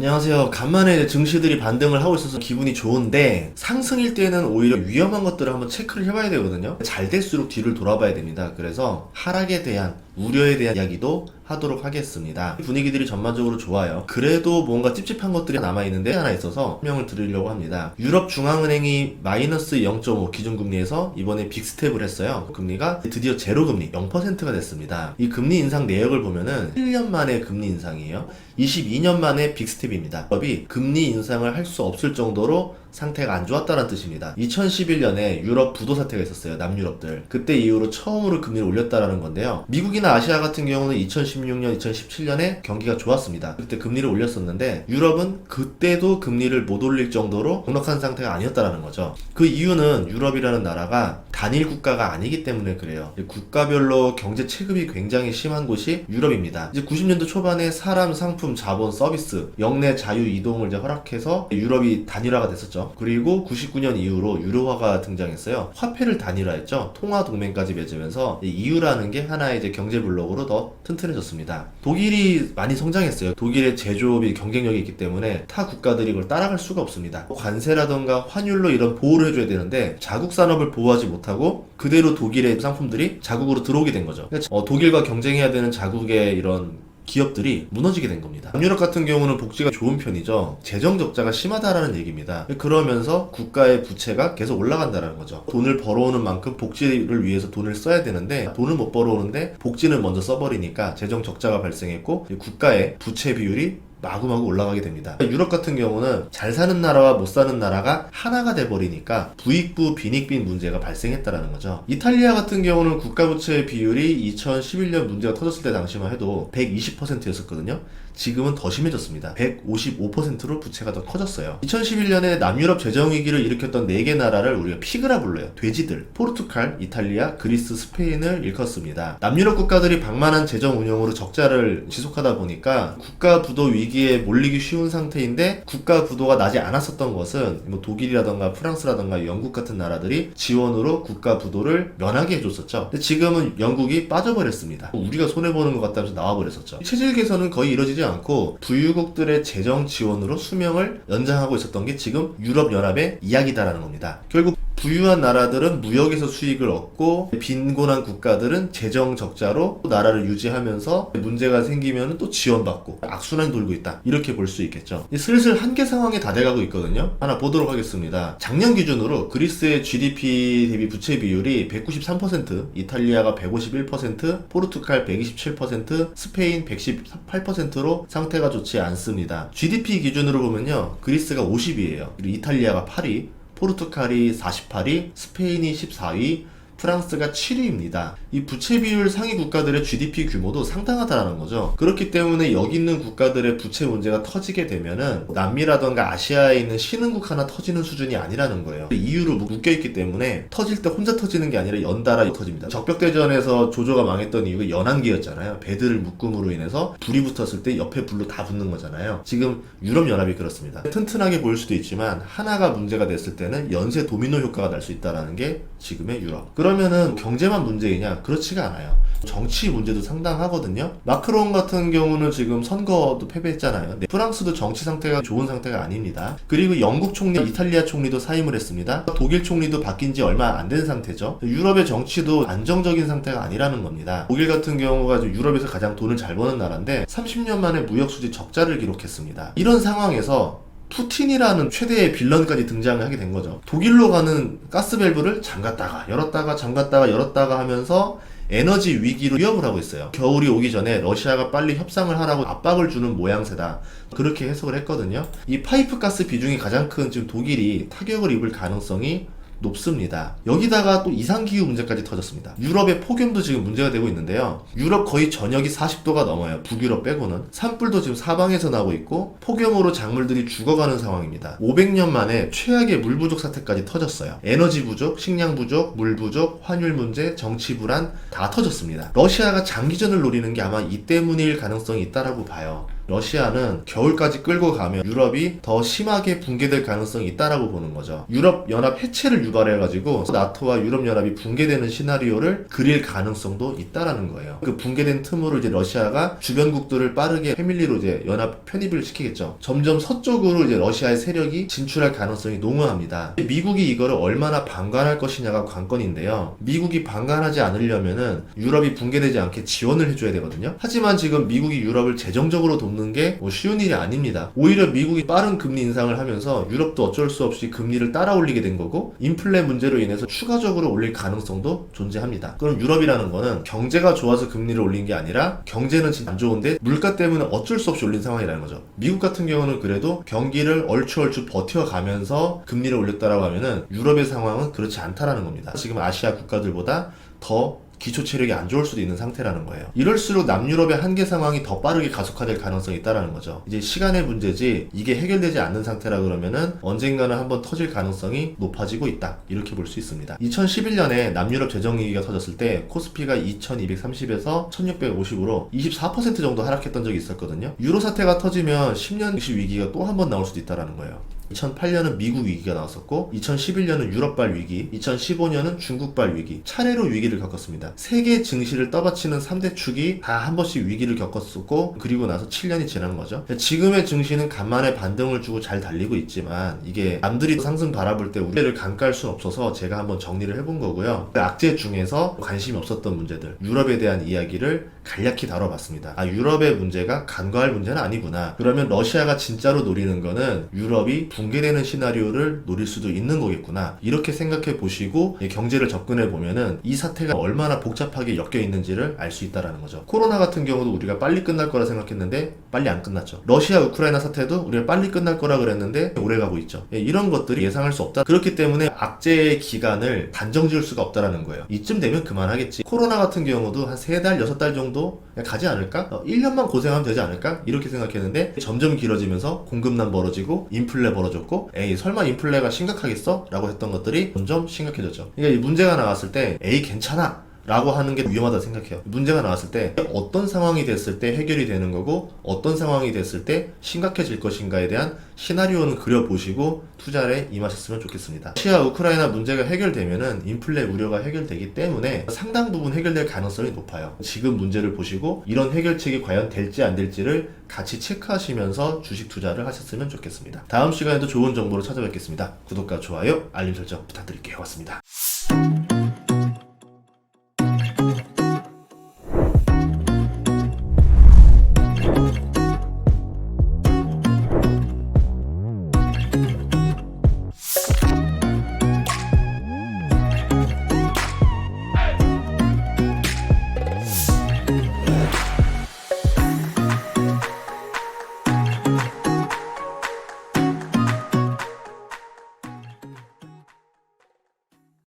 안녕하세요. 간만에 증시들이 반등을 하고 있어서 기분이 좋은데 상승일 때는 오히려 위험한 것들을 한번 체크를 해봐야 되거든요. 잘 될수록 뒤를 돌아봐야 됩니다. 그래서 하락에 대한 우려에 대한 이야기도 하도록 하겠습니다. 분위기들이 전반적으로 좋아요. 그래도 뭔가 찝찝한 것들이 남아있는데 하나 있어서 설명을 드리려고 합니다. 유럽 중앙은행이 마이너스 0.5 기준금리에서 이번에 빅스텝을 했어요. 금리가 드디어 제로금리 0%가 됐습니다. 이 금리 인상 내역을 보면은 1년 만에 금리 인상이에요. 22년 만에 빅스텝입니다. 유럽이 금리 인상을 할 수 없을 정도로 상태가 안 좋았다는 뜻입니다. 2011년에 유럽 부도 사태가 있었어요. 남유럽들. 그때 이후로 처음으로 금리를 올렸다라는 건데요. 미국이나 아시아 같은 경우는 2016년, 2017년에 경기가 좋았습니다. 그때 금리를 올렸었는데 유럽은 그때도 금리를 못 올릴 정도로 넉넉한 상태가 아니었다라는 거죠. 그 이유는 유럽이라는 나라가 단일 국가가 아니기 때문에 그래요. 국가별로 경제 체급이 굉장히 심한 곳이 유럽입니다. 이제 90년대 초반에 사람, 상품, 자본, 서비스, 역내 자유 이동을 이제 허락해서 유럽이 단일화가 됐었죠. 그리고 99년 이후로 유로화가 등장했어요. 화폐를 단일화했죠. 통화 동맹까지 맺으면서 EU라는 게 하나의 이제 경제 블록으로 더 튼튼해졌습니다. 독일이 많이 성장했어요. 독일의 제조업이 경쟁력이 있기 때문에 타 국가들이 이걸 따라갈 수가 없습니다. 관세라던가 환율로 이런 보호를 해줘야 되는데 자국 산업을 보호하지 못하고 그대로 독일의 상품들이 자국으로 들어오게 된 거죠. 독일과 경쟁해야 되는 자국의 이런 기업들이 무너지게 된 겁니다. 남유럽 같은 경우는 복지가 좋은 편이죠. 재정 적자가 심하다라는 얘기입니다. 그러면서 국가의 부채가 계속 올라간다는 거죠. 돈을 벌어오는 만큼 복지를 위해서 돈을 써야 되는데 돈을 못 벌어오는데 복지는 먼저 써버리니까 재정 적자가 발생했고 국가의 부채 비율이 마구마구 올라가게 됩니다. 유럽 같은 경우는 잘 사는 나라와 못 사는 나라가 하나가 돼버리니까 부익부 빈익빈 문제가 발생했다라는 거죠. 이탈리아 같은 경우는 국가부채 비율이 2011년 문제가 터졌을 때 당시만 해도 120%였었거든요. 지금은 더 심해졌습니다. 155%로 부채가 더 커졌어요. 2011년에 남유럽 재정위기를 일으켰던 4개 나라를 우리가 피그라 불러요. 돼지들. 포르투갈, 이탈리아, 그리스, 스페인을 일컫습니다. 남유럽 국가들이 방만한 재정 운영으로 적자를 지속하다 보니까 국가 부도 위기에 몰리기 쉬운 상태인데 국가 부도가 나지 않았었던 것은 뭐 독일이라던가 프랑스라던가 영국 같은 나라들이 지원으로 국가 부도를 면하게 해줬었죠. 근데 지금은 영국이 빠져버렸습니다. 우리가 손해보는 것 같다면서 나와버렸었죠. 체질 개선은 거의 이루어지지 않고 부유국들의 재정 지원으로 수명을 연장하고 있었던 게 지금 유럽연합의 이야기다라는 겁니다. 결국 부유한 나라들은 무역에서 수익을 얻고 빈곤한 국가들은 재정 적자로 나라를 유지하면서 문제가 생기면 또 지원받고 악순환이 돌고 있다. 이렇게 볼 수 있겠죠. 슬슬 한계 상황에 다 돼가고 있거든요. 하나 보도록 하겠습니다. 작년 기준으로 그리스의 GDP 대비 부채 비율이 193%, 이탈리아가 151%, 포르투갈 127%, 스페인 118%로 상태가 좋지 않습니다. GDP 기준으로 보면요. 그리스가 50위예요. 그리고 이탈리아가 8위, 포르투갈이 48위, 스페인이 14위, 프랑스가 7위입니다. 이 부채 비율 상위 국가들의 GDP 규모도 상당하다라는 거죠. 그렇기 때문에 여기 있는 국가들의 부채 문제가 터지게 되면은 남미라던가 아시아에 있는 신흥국 하나 터지는 수준이 아니라는 거예요. EU로 묶여있기 때문에 터질 때 혼자 터지는 게 아니라 연달아 터집니다. 적벽대전에서 조조가 망했던 이유가 연안기였잖아요. 배들을 묶음으로 인해서 불이 붙었을 때 옆에 불로 다 붙는 거잖아요. 지금 유럽연합이 그렇습니다. 튼튼하게 보일 수도 있지만 하나가 문제가 됐을 때는 연쇄 도미노 효과가 날 수 있다는 게 지금의 유럽. 그러면은 경제만 문제이냐? 그렇지가 않아요. 정치 문제도 상당하거든요. 마크롱 같은 경우는 지금 선거도 패배했잖아요. 프랑스도 정치 상태가 좋은 상태가 아닙니다. 그리고 영국 총리, 이탈리아 총리도 사임을 했습니다. 독일 총리도 바뀐 지 얼마 안 된 상태죠. 유럽의 정치도 안정적인 상태가 아니라는 겁니다. 독일 같은 경우가 유럽에서 가장 돈을 잘 버는 나라인데 30년 만에 무역수지 적자를 기록했습니다. 이런 상황에서 푸틴이라는 최대의 빌런까지 등장을 하게 된 거죠. 독일로 가는 가스밸브를 잠갔다가 열었다가 잠갔다가 열었다가 하면서 에너지 위기로 위협을 하고 있어요. 겨울이 오기 전에 러시아가 빨리 협상을 하라고 압박을 주는 모양새다. 그렇게 해석을 했거든요. 이 파이프 가스 비중이 가장 큰 지금 독일이 타격을 입을 가능성이 높습니다. 여기다가 또 이상기후 문제까지 터졌습니다. 유럽의 폭염도 지금 문제가 되고 있는데요. 유럽 거의 전역이 40도가 넘어요. 북유럽 빼고는. 산불도 지금 사방에서 나고 있고 폭염으로 작물들이 죽어가는 상황입니다. 500년 만에 최악의 물 부족 사태까지 터졌어요. 에너지 부족, 식량 부족, 물 부족, 환율 문제, 정치 불안 다 터졌습니다. 러시아가 장기전을 노리는 게 아마 이 때문일 가능성이 있다라고 봐요. 러시아는 겨울까지 끌고 가면 유럽이 더 심하게 붕괴될 가능성이 있다라고 보는 거죠. 유럽 연합 해체를 유발해가지고 나토와 유럽 연합이 붕괴되는 시나리오를 그릴 가능성도 있다라는 거예요. 그 붕괴된 틈으로 이제 러시아가 주변국들을 빠르게 패밀리로 이제 연합 편입을 시키겠죠. 점점 서쪽으로 이제 러시아의 세력이 진출할 가능성이 농후합니다. 미국이 이거를 얼마나 방관할 것이냐가 관건인데요. 미국이 방관하지 않으려면은 유럽이 붕괴되지 않게 지원을 해줘야 되거든요. 하지만 지금 미국이 유럽을 재정적으로 돕는 게 뭐 쉬운 일이 아닙니다. 오히려 미국이 빠른 금리 인상을 하면서 유럽도 어쩔 수 없이 금리를 따라 올리게 된 거고, 인플레 문제로 인해서 추가적으로 올릴 가능성도 존재합니다. 그럼 유럽이라는 거는 경제가 좋아서 금리를 올린 게 아니라 경제는 진짜 안 좋은데 물가 때문에 어쩔 수 없이 올린 상황이라는 거죠. 미국 같은 경우는 그래도 경기를 얼추얼추 버텨가면서 금리를 올렸다라고 하면은 유럽의 상황은 그렇지 않다라는 겁니다. 지금 아시아 국가들보다 더 기초 체력이 안 좋을 수도 있는 상태라는 거예요. 이럴수록 남유럽의 한계 상황이 더 빠르게 가속화될 가능성이 있다라는 거죠. 이제 시간의 문제지 이게 해결되지 않는 상태라 그러면은 언젠가는 한번 터질 가능성이 높아지고 있다, 이렇게 볼 수 있습니다. 2011년에 남유럽 재정위기가 터졌을 때 코스피가 2230에서 1650으로 24% 정도 하락했던 적이 있었거든요. 유로 사태가 터지면 10년씩 위기가 또 한 번 나올 수도 있다라는 거예요. 2008년은 미국 위기가 나왔었고, 2011년은 유럽발 위기, 2015년은 중국발 위기, 차례로 위기를 겪었습니다. 세계 증시를 떠받치는 3대 축이 다 한 번씩 위기를 겪었었고, 그리고 나서 7년이 지난 거죠. 지금의 증시는 간만에 반등을 주고 잘 달리고 있지만, 이게 남들이 상승 바라볼 때 우리를 간과할 수는 없어서 제가 한번 정리를 해본 거고요. 악재 중에서 관심이 없었던 문제들, 유럽에 대한 이야기를 간략히 다뤄봤습니다. 아, 유럽의 문제가 간과할 문제는 아니구나. 그러면 러시아가 진짜로 노리는 거는 유럽이 붕괴되는 시나리오를 노릴 수도 있는 거겠구나, 이렇게 생각해 보시고 경제를 접근해 보면은 이 사태가 얼마나 복잡하게 엮여 있는지를 알 수 있다라는 거죠. 코로나 같은 경우도 우리가 빨리 끝날 거라 생각했는데 빨리 안 끝났죠. 러시아 우크라이나 사태도 우리가 빨리 끝날 거라 그랬는데 오래 가고 있죠. 이런 것들이 예상할 수 없다. 그렇기 때문에 악재의 기간을 단정 지을 수가 없다라는 거예요. 이쯤 되면 그만하겠지. 코로나 같은 경우도 한 3달, 6달 정도 가지 않을까? 1년만 고생하면 되지 않을까? 이렇게 생각했는데 점점 길어지면서 공급난 벌어지고 인플레 벌어졌고, 에이 설마 인플레가 심각하겠어? 라고 했던 것들이 점점 심각해졌죠. 그러니까 이 문제가 나왔을 때 에이 괜찮아 라고 하는 게 위험하다 생각해요. 문제가 나왔을 때 어떤 상황이 됐을 때 해결이 되는 거고, 어떤 상황이 됐을 때 심각해질 것인가에 대한 시나리오는 그려보시고 투자에 임하셨으면 좋겠습니다. 러시아 우크라이나 문제가 해결되면은 인플레 우려가 해결되기 때문에 상당 부분 해결될 가능성이 높아요. 지금 문제를 보시고 이런 해결책이 과연 될지 안 될지를 같이 체크하시면서 주식 투자를 하셨으면 좋겠습니다. 다음 시간에도 좋은 정보로 찾아뵙겠습니다. 구독과 좋아요, 알림 설정 부탁드릴게요. 고맙습니다.